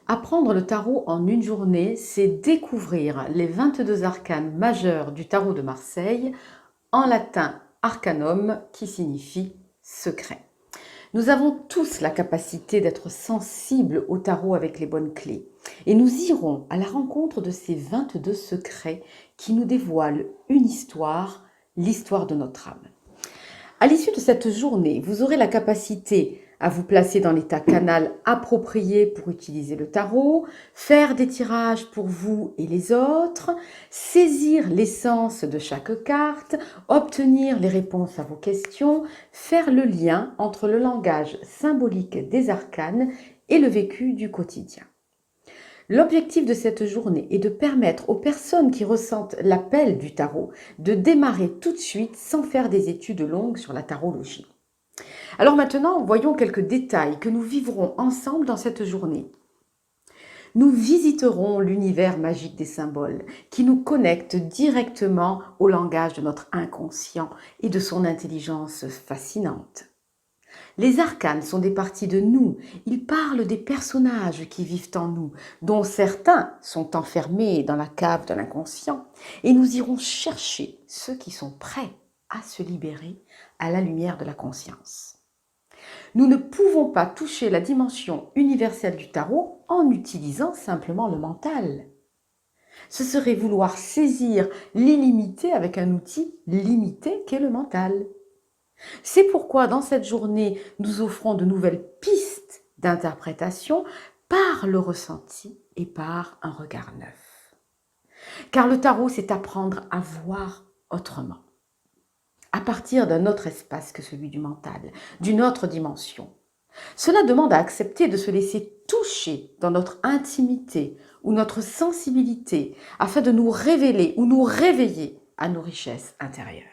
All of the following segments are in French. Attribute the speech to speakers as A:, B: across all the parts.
A: Apprendre le tarot en une journée, c'est découvrir les 22 arcanes majeurs du tarot de Marseille, en latin arcanum, qui signifie secret. Nous avons tous la capacité d'être sensibles au tarot avec les bonnes clés. Et nous irons à la rencontre de ces 22 secrets qui nous dévoilent une histoire, l'histoire de notre âme. À l'issue de cette journée, vous aurez la capacité à vous placer dans l'état canal approprié pour utiliser le tarot, faire des tirages pour vous et les autres, saisir l'essence de chaque carte, obtenir les réponses à vos questions, faire le lien entre le langage symbolique des arcanes et le vécu du quotidien. L'objectif de cette journée est de permettre aux personnes qui ressentent l'appel du tarot de démarrer tout de suite sans faire des études longues sur la tarologie. Alors maintenant, voyons quelques détails que nous vivrons ensemble dans cette journée. Nous visiterons l'univers magique des symboles qui nous connecte directement au langage de notre inconscient et de son intelligence fascinante. Les arcanes sont des parties de nous, ils parlent des personnages qui vivent en nous, dont certains sont enfermés dans la cave de l'inconscient, et nous irons chercher ceux qui sont prêts à se libérer à la lumière de la conscience. Nous ne pouvons pas toucher la dimension universelle du tarot en utilisant simplement le mental. Ce serait vouloir saisir l'illimité avec un outil limité qu'est le mental. C'est pourquoi dans cette journée, nous offrons de nouvelles pistes d'interprétation par le ressenti et par un regard neuf. Car le tarot, c'est apprendre à voir autrement, à partir d'un autre espace que celui du mental, d'une autre dimension. Cela demande à accepter de se laisser toucher dans notre intimité ou notre sensibilité afin de nous révéler ou nous réveiller à nos richesses intérieures.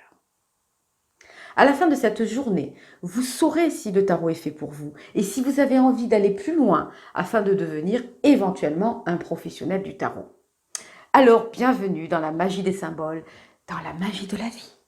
A: À la fin de cette journée, vous saurez si le tarot est fait pour vous et si vous avez envie d'aller plus loin afin de devenir éventuellement un professionnel du tarot. Alors, bienvenue dans la magie des symboles, dans la magie de la vie.